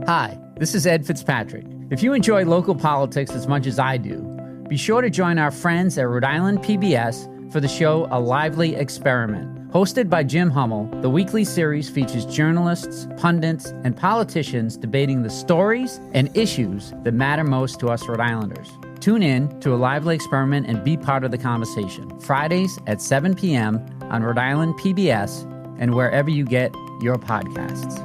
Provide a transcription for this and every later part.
Hi, this is Ed Fitzpatrick. If you enjoy local politics as much as I do, be sure to join our friends at Rhode Island PBS for the show A Lively Experiment. Hosted by Jim Hummel, the weekly series features journalists, pundits, and politicians debating the stories and issues that matter most to us Rhode Islanders. Tune in to A Lively Experiment and be part of the conversation. Fridays at 7 p.m. on Rhode Island PBS and wherever you get your podcasts.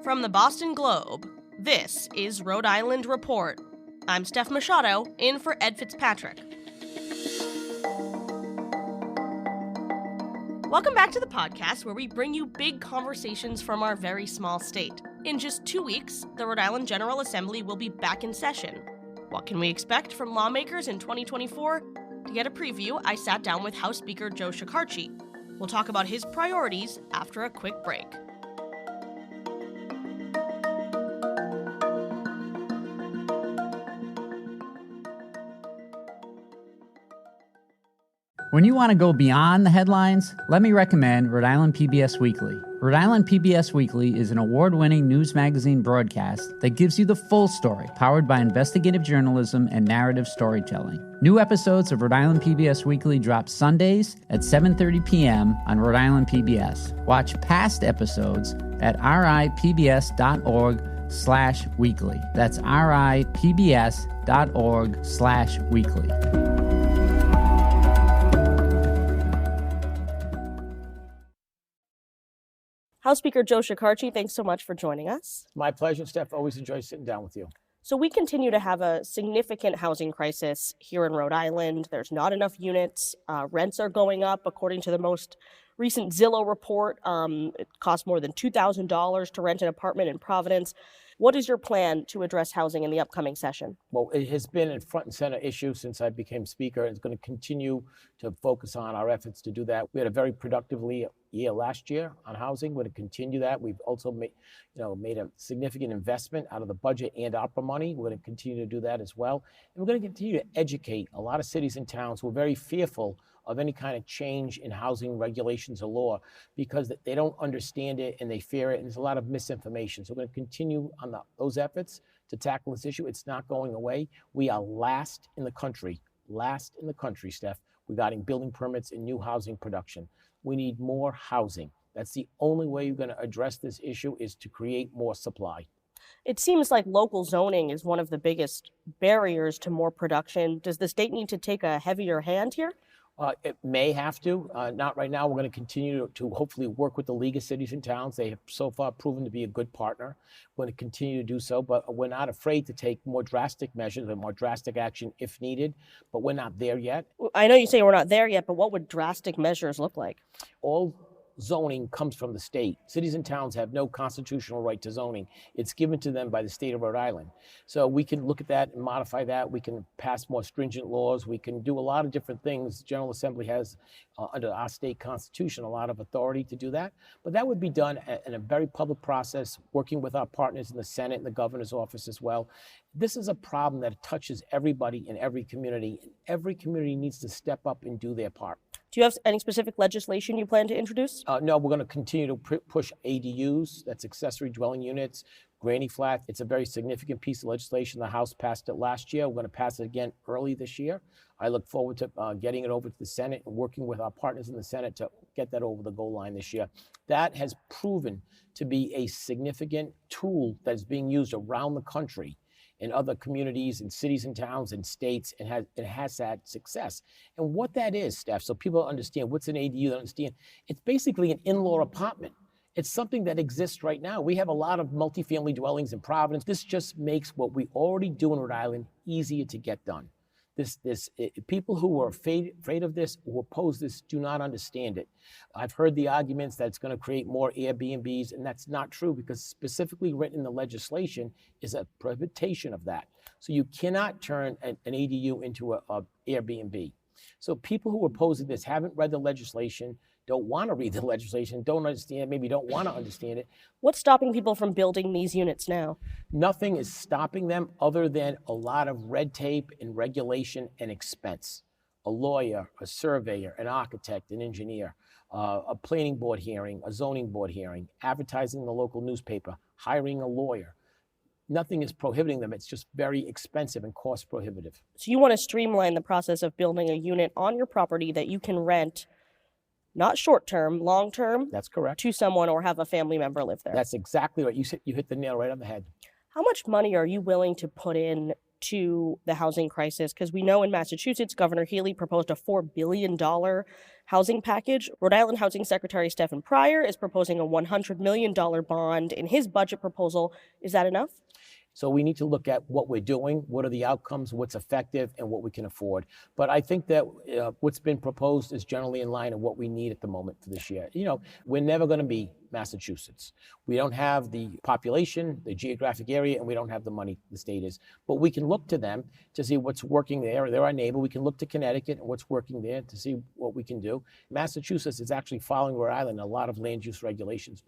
From the Boston Globe, this is Rhode Island Report. I'm Steph Machado, in for Ed Fitzpatrick. Welcome back to the podcast where we bring you big conversations from our very small state. In just 2 weeks, the Rhode Island General Assembly will be back in session. What can we expect from lawmakers in 2024? To get a preview, I sat down with House Speaker Joe Shekarchi. We'll talk about his priorities after a quick break. When you want to go beyond the headlines, let me recommend Rhode Island PBS Weekly. Rhode Island PBS Weekly is an award-winning news magazine broadcast that gives you the full story, powered by investigative journalism and narrative storytelling. New episodes of Rhode Island PBS Weekly drop Sundays at 7:30 p.m. on Rhode Island PBS. Watch past episodes at ripbs.org/weekly. That's ripbs.org/weekly. House Speaker Joe Shekarchi, thanks so much for joining us. My pleasure, Steph. Always enjoy sitting down with you. So we continue to have a significant housing crisis here in Rhode Island. There's not enough units. Rents are going up. According to the most recent Zillow report, it costs more than $2,000 to rent an apartment in Providence. What is your plan to address housing in the upcoming session? Well, it has been a front and center issue since I became Speaker. It's going to continue to focus on our efforts to do that. We had a very productive year last year on housing. We're going to continue that. We've also made a significant investment out of the budget and opera money. We're going to continue to do that as well. And we're going to continue to educate a lot of cities and towns who are very fearful of any kind of change in housing regulations or law because they don't understand it and they fear it, and there's a lot of misinformation. So we're going to continue on those efforts to tackle this issue. It's not going away. We are last in the country, Steph, regarding building permits and new housing production. We need more housing. That's the only way you're going to address this issue, is to create more supply. It seems like local zoning is one of the biggest barriers to more production. Does the state need to take a heavier hand here? It may have to. Not right now. We're going to continue to hopefully work with the League of Cities and Towns. They have so far proven to be a good partner. We're going to continue to do so, but we're not afraid to take more drastic measures and more drastic action if needed, but we're not there yet. I know you say we're not there yet, but what would drastic measures look like? All zoning comes from the state. Cities and towns have no constitutional right to zoning. It's given to them by the state of Rhode Island. So we can look at that and modify that. We can pass more stringent laws. We can do a lot of different things. General Assembly has, under our state constitution, a lot of authority to do that. But that would be done in a very public process, working with our partners in the Senate and the governor's office as well. This is a problem that touches everybody in every community. Every community needs to step up and do their part. Do you have any specific legislation you plan to introduce? No, we're going to continue to push ADUs, that's accessory dwelling units, granny flats. It's a very significant piece of legislation. The House passed it last year. We're going to pass it again early this year. I look forward to getting it over to the Senate and working with our partners in the Senate to get that over the goal line this year. That has proven to be a significant tool that is being used around the country in other communities and cities and towns and states, and it has had success. And what that is, Steph, so people understand what's an ADU, they understand, it's basically an in-law apartment. It's something that exists right now. We have a lot of multifamily dwellings in Providence. This just makes what we already do in Rhode Island easier to get done. People who are afraid of this, who oppose this, do not understand it. I've heard the arguments that it's going to create more Airbnbs, and that's not true, because specifically written in the legislation is a prohibition of that. So you cannot turn an ADU into a Airbnb. So people who are opposing this haven't read the legislation, don't want to read the legislation, don't understand, maybe don't want to understand it. What's stopping people from building these units now? Nothing is stopping them other than a lot of red tape and regulation and expense. a lawyer, a surveyor, an architect, an engineer, a planning board hearing, a zoning board hearing, advertising in the local newspaper, hiring a lawyer. Nothing is prohibiting them. It's just very expensive and cost prohibitive. So you want to streamline the process of building a unit on your property that you can rent, not short-term, long-term, That's correct. to someone or have a family member live there. That's exactly right. You hit the nail right on the head. How much money are you willing to put in to the housing crisis? Because we know in Massachusetts, Governor Healy proposed a $4 billion housing package. Rhode Island Housing Secretary Stephen Pryor is proposing a $100 million bond in his budget proposal. Is that enough? So we need to look at what we're doing, what are the outcomes, what's effective, and what we can afford. But I think that what's been proposed is generally in line of what we need at the moment for this year. We're never going to be Massachusetts. We don't have the population, the geographic area, and we don't have the money, the state is. But we can look to them to see what's working there. They're our neighbor. We can look to Connecticut and what's working there to see what we can do. Massachusetts is actually following Rhode Island in a lot of land use regulations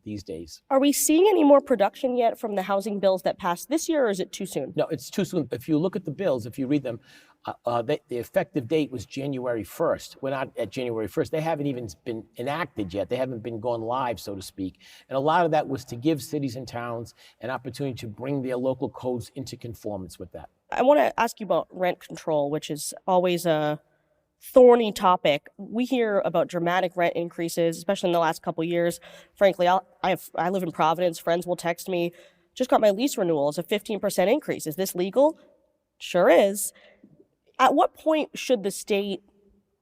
these days. Are we seeing any more production yet from the housing bills that passed this year, or is it too soon? No, it's too soon. If you look at the bills, if you read them, the effective date was January 1st. We're not at January 1st. They haven't even been enacted yet. They haven't been gone live, so to speak. And a lot of that was to give cities and towns an opportunity to bring their local codes into conformance with that. I want to ask you about rent control, which is always a thorny topic. We hear about dramatic rent increases, especially in the last couple of years. Frankly, I live in Providence. Friends will text me, just got my lease renewal. It's a 15% increase. Is this legal? Sure is. At what point should the state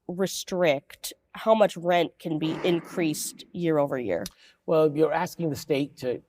restrict how much rent can be increased year over year? Well, you're asking the state to,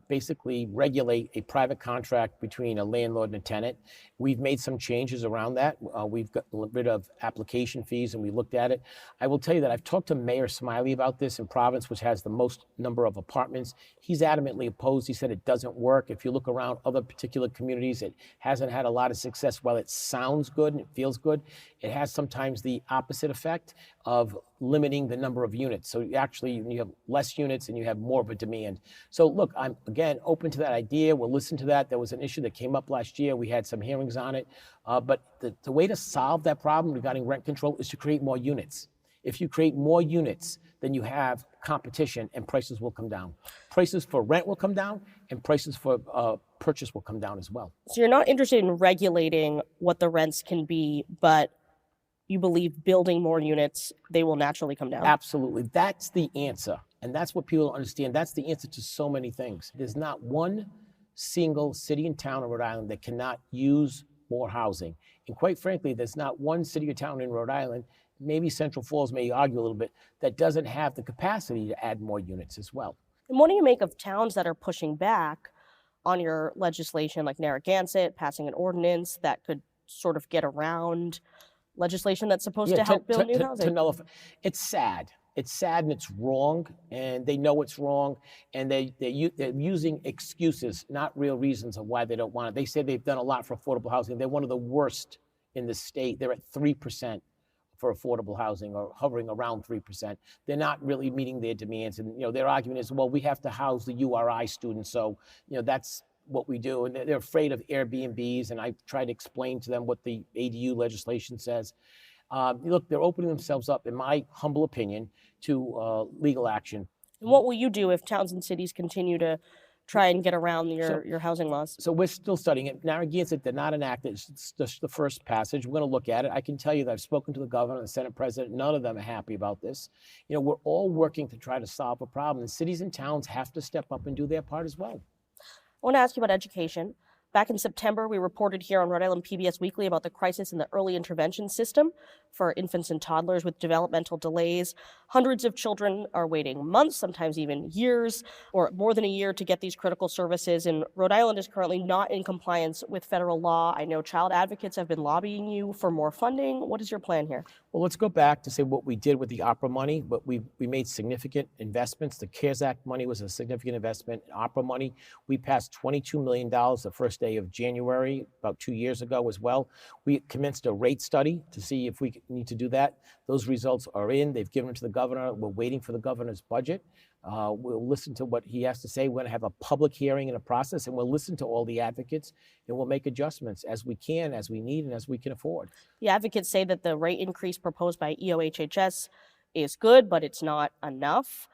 basically regulate a private contract between a landlord and a tenant. We've made some changes around that. We've got rid of application fees, and we looked at it. I will tell you that I've talked to Mayor Smiley about this in Providence, which has the most number of apartments. He's adamantly opposed. He said it doesn't work. If you look around other particular communities, it hasn't had a lot of success. While it sounds good and it feels good, it has sometimes the opposite effect of limiting the number of units. So you have less units and you have more of a demand. So look, I'm, again, open to that idea. We'll listen to that. There was an issue that came up last year. We had some hearings on it. But the way to solve that problem regarding rent control is to create more units. If you create more units, then you have competition and prices will come down. Prices for rent will come down and prices for purchase will come down as well. So you're not interested in regulating what the rents can be, but you believe building more units, they will naturally come down? Absolutely. That's the answer. And that's what people understand. That's the answer to so many things. There's not one single city and town in Rhode Island that cannot use more housing. And quite frankly, there's not one city or town in Rhode Island, maybe Central Falls may argue a little bit, that doesn't have the capacity to add more units as well. And what do you make of towns that are pushing back on your legislation, like Narragansett passing an ordinance that could sort of get around legislation that's supposed to help build new housing? To nullify. It's sad. It's sad and it's wrong, and they know it's wrong, and they're using excuses, not real reasons of why they don't want it. They say they've done a lot for affordable housing. They're one of the worst in the state. They're at 3% for affordable housing, or hovering around 3%. They're not really meeting their demands, and their argument is, well, we have to house the URI students, so that's what we do. And they're afraid of Airbnbs, and I try to explain to them what the ADU legislation says. Look, they're opening themselves up, in my humble opinion, to legal action. And what will you do if towns and cities continue to try and get around your housing laws? So we're still studying it. Narragansett did not enact it. It's just the first passage. We're going to look at it. I can tell you that I've spoken to the governor and the Senate president. None of them are happy about this. We're all working to try to solve a problem, and cities and towns have to step up and do their part as well. I want to ask you about education. Back in September, we reported here on Rhode Island PBS Weekly about the crisis in the early intervention system for infants and toddlers with developmental delays. Hundreds of children are waiting months, sometimes even years, or more than a year to get these critical services. And Rhode Island is currently not in compliance with federal law. I know child advocates have been lobbying you for more funding. What is your plan here? Well, let's go back to say what we did with the opera money, but we made significant investments. The CARES Act money was a significant investment. Opera money, we passed $22 million the first day of January, about 2 years ago as well. We commenced a rate study to see if we need to do that. Those results are in. They've given them to the governor. We're waiting for the governor's budget. We'll listen to what he has to say. We're going to have a public hearing and a process, and we'll listen to all the advocates, and we'll make adjustments as we can, as we need, and as we can afford. The advocates say that the rate increase proposed by EOHHS is good, but it's not enough.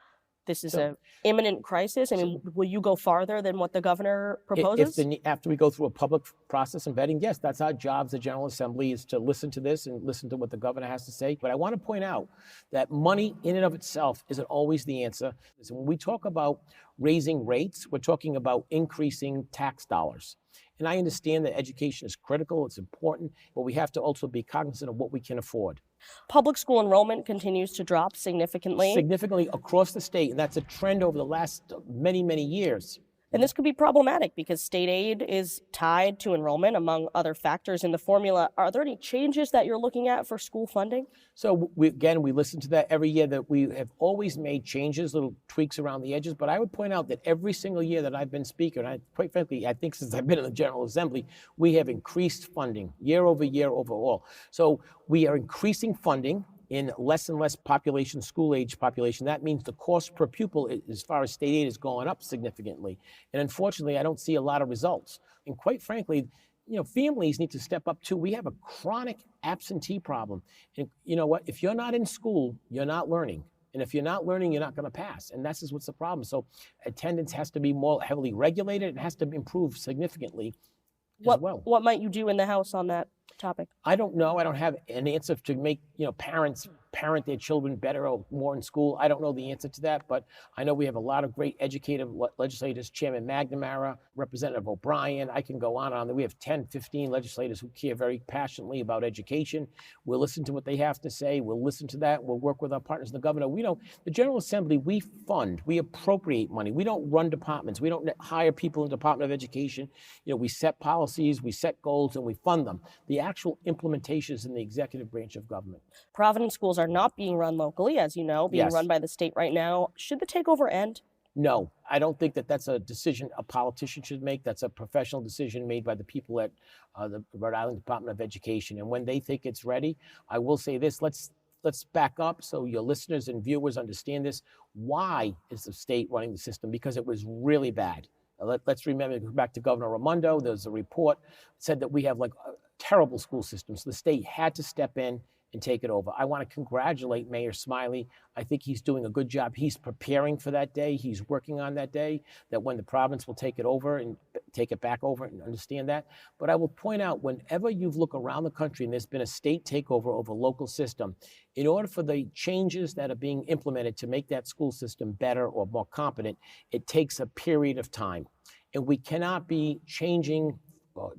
This is an imminent crisis. I mean, will you go farther than what the governor proposes? After we go through a public process and vetting, yes, that's our job as the General Assembly, is to listen to this and listen to what the governor has to say. But I want to point out that money in and of itself isn't always the answer. So when we talk about raising rates, we're talking about increasing tax dollars. And I understand that education is critical, it's important, but we have to also be cognizant of what we can afford. Public school enrollment continues to drop significantly. Significantly across the state, and that's a trend over the last many, many years. And this could be problematic because state aid is tied to enrollment, among other factors in the formula. Are there any changes that you're looking at for school funding? So we listen to that every year, that we have always made changes, little tweaks around the edges. But I would point out that every single year that I've been speaker, and quite frankly, I think since I've been in the General Assembly, we have increased funding year over year overall. So we are increasing funding in less and less population, school-age population. That means the cost per pupil, as far as state aid, is going up significantly. And unfortunately, I don't see a lot of results. And quite frankly, families need to step up too. We have a chronic absentee problem. And you know what? If you're not in school, you're not learning. And if you're not learning, you're not going to pass. And that's just what's the problem. So attendance has to be more heavily regulated. It has to improve significantly as well. What might you do in the House on that topic? I don't know. I don't have an answer to make parents parent their children better or more in school. I don't know the answer to that, but I know we have a lot of great educative legislators, Chairman McNamara, Representative O'Brien. I can go on and on. We have 10, 15 legislators who care very passionately about education. We'll listen to what they have to say. We'll listen to that. We'll work with our partners in the governor. The General Assembly, we fund, we appropriate money. We don't run departments. We don't hire people in the Department of Education. We set policies, we set goals, and we fund them. The actual implementation is in the executive branch of government. Providence schools are not being run locally, as you know, being run by the state right now. Should the takeover end? No, I don't think that that's a decision a politician should make. That's a professional decision made by the people at the Rhode Island Department of Education. And when they think it's ready, I will say this, let's back up so your listeners and viewers understand this. Why is the state running the system? Because it was really bad. Let's remember, go back to Governor Raimondo. There's a report that said that we have a terrible school system. So the state had to step in and take it over. I want to congratulate Mayor Smiley. I think he's doing a good job. He's preparing for that day. He's working on that day, that when the province will take it over and take it back over, and understand that. But I will point out, whenever you look around the country and there's been a state takeover of a local system, in order for the changes that are being implemented to make that school system better or more competent, it takes a period of time. And we cannot be changing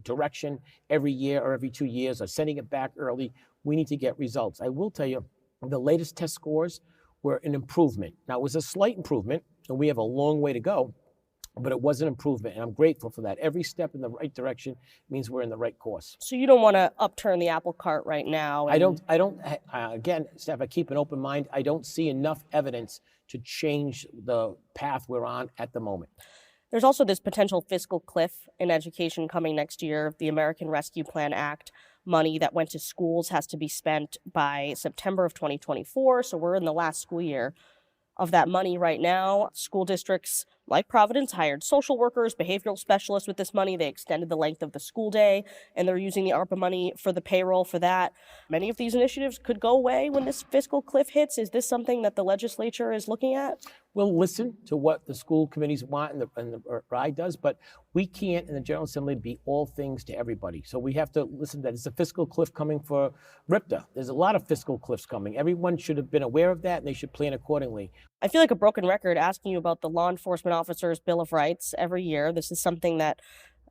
direction every year or every 2 years or sending it back early. We need to get results. I will tell you, the latest test scores were an improvement. Now, it was a slight improvement, and we have a long way to go, but it was an improvement, and I'm grateful for that. Every step in the right direction means we're in the right course. So you don't want to upturn the apple cart right now? I don't, again, Steph, I keep an open mind. I don't see enough evidence to change the path we're on at the moment. There's also this potential fiscal cliff in education coming next year. The American Rescue Plan Act money that went to schools has to be spent by September of 2024. So we're in the last school year of that money right now. School districts like Providence hired social workers, behavioral specialists with this money. They extended the length of the school day, and they're using the ARPA money for the payroll for that. Many of these initiatives could go away when this fiscal cliff hits. Is this something that the legislature is looking at? We'll listen to what the school committees want and the RIDE does, but we can't in the General Assembly be all things to everybody. So we have to listen that it's a fiscal cliff coming for RIPTA. There's a lot of fiscal cliffs coming. Everyone should have been aware of that, and they should plan accordingly. I feel like a broken record asking you about the Law Enforcement Officers' Bill of Rights every year. This is something that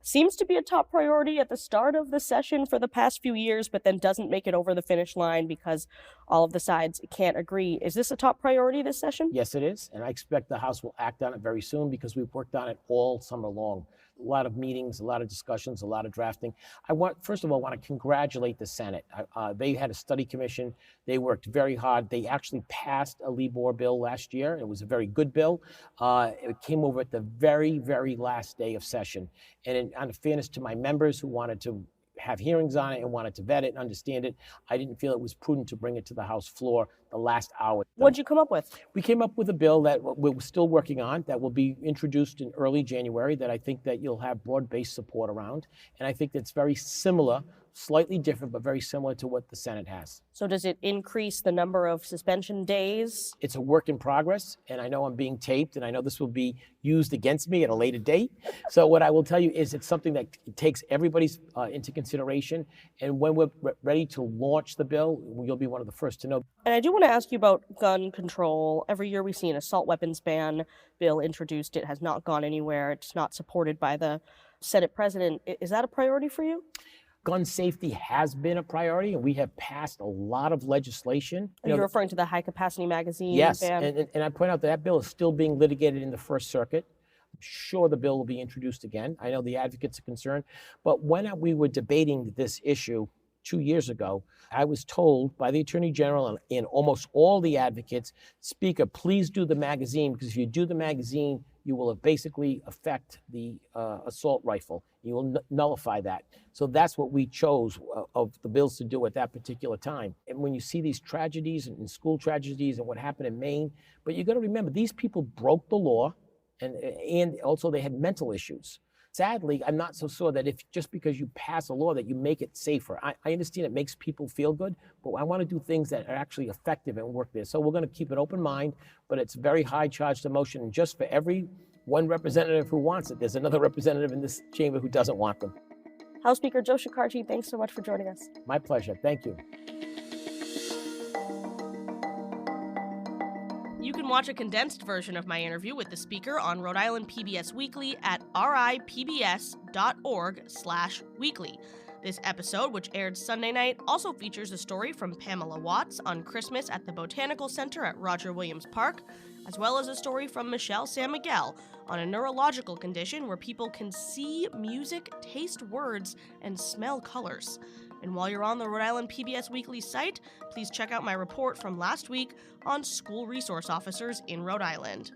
seems to be a top priority at the start of the session for the past few years, but then doesn't make it over the finish line because all of the sides can't agree. Is this a top priority this session? Yes, it is. And I expect the House will act on it very soon because we've worked on it all summer long. A lot of meetings, a lot of discussions, a lot of drafting. First of all, I want to congratulate the Senate. They had a study commission. They worked very hard. They actually passed a LIBOR bill last year. It was a very good bill. It came over at the very, very last day of session. And on fairness to my members who wanted to have hearings on it and wanted to vet it and understand it. I didn't feel it was prudent to bring it to the House floor the last hour. What'd you come up with? We came up with a bill that we're still working on that will be introduced in early January that I think that you'll have broad-based support around. And I think that's very similar, slightly different, but very similar to what the Senate has. So does it increase the number of suspension days? It's a work in progress, and I know I'm being taped, and I know this will be used against me at a later date. So what I will tell you is it's something that takes everybody's into consideration, and when we're ready to launch the bill, you'll be one of the first to know. And I do want to ask you about gun control. Every year we see an assault weapons ban bill introduced. It has not gone anywhere. It's not supported by the Senate president. Is that a priority for you? Gun safety has been a priority, and we have passed a lot of legislation. Are you referring to the high-capacity magazine Yes, ban? and I point out that bill is still being litigated in the First Circuit. I'm sure the bill will be introduced again. I know the advocates are concerned, but when we were debating this issue 2 years ago, I was told by the Attorney General and almost all the advocates, Speaker, please do the magazine, because if you do the magazine, you will basically affect the assault rifle. You will nullify that. So that's what we chose of the bills to do at that particular time. And when you see these tragedies and school tragedies and what happened in Maine, but you got to remember, these people broke the law, and also they had mental issues. Sadly, I'm not so sure that if just because you pass a law that you make it safer. I understand it makes people feel good, but I want to do things that are actually effective and work there. So we're going to keep an open mind, but it's very high charged emotion. And just for every one representative who wants it, there's another representative in this chamber who doesn't want them. House Speaker Joe Shekarchi, thanks so much for joining us. My pleasure. Thank you. You can watch a condensed version of my interview with the Speaker on Rhode Island PBS Weekly at ripbs.org/weekly. This episode, which aired Sunday night, also features a story from Pamela Watts on Christmas at the Botanical Center at Roger Williams Park, as well as a story from Michelle San Miguel on a neurological condition where people can see music, taste words, and smell colors. And while you're on the Rhode Island PBS Weekly site, please check out my report from last week on school resource officers in Rhode Island.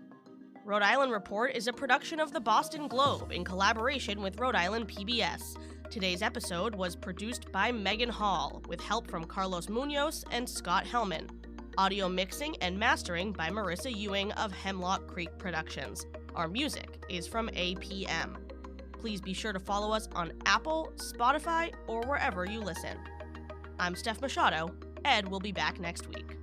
Rhode Island Report is a production of the Boston Globe in collaboration with Rhode Island PBS. Today's episode was produced by Megan Hall, with help from Carlos Munoz and Scott Hellman. Audio mixing and mastering by Marissa Ewing of Hemlock Creek Productions. Our music is from APM. Please be sure to follow us on Apple, Spotify, or wherever you listen. I'm Steph Machado. Ed will be back next week.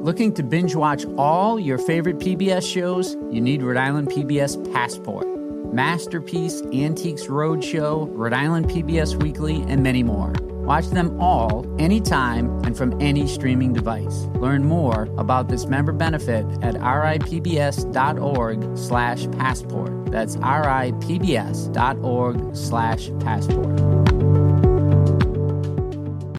Looking to binge watch all your favorite PBS shows? You need Rhode Island PBS Passport. Masterpiece, Antiques Roadshow, Rhode Island PBS Weekly, and many more. Watch them all, anytime, and from any streaming device. Learn more about this member benefit at ripbs.org/passport. That's ripbs.org/passport.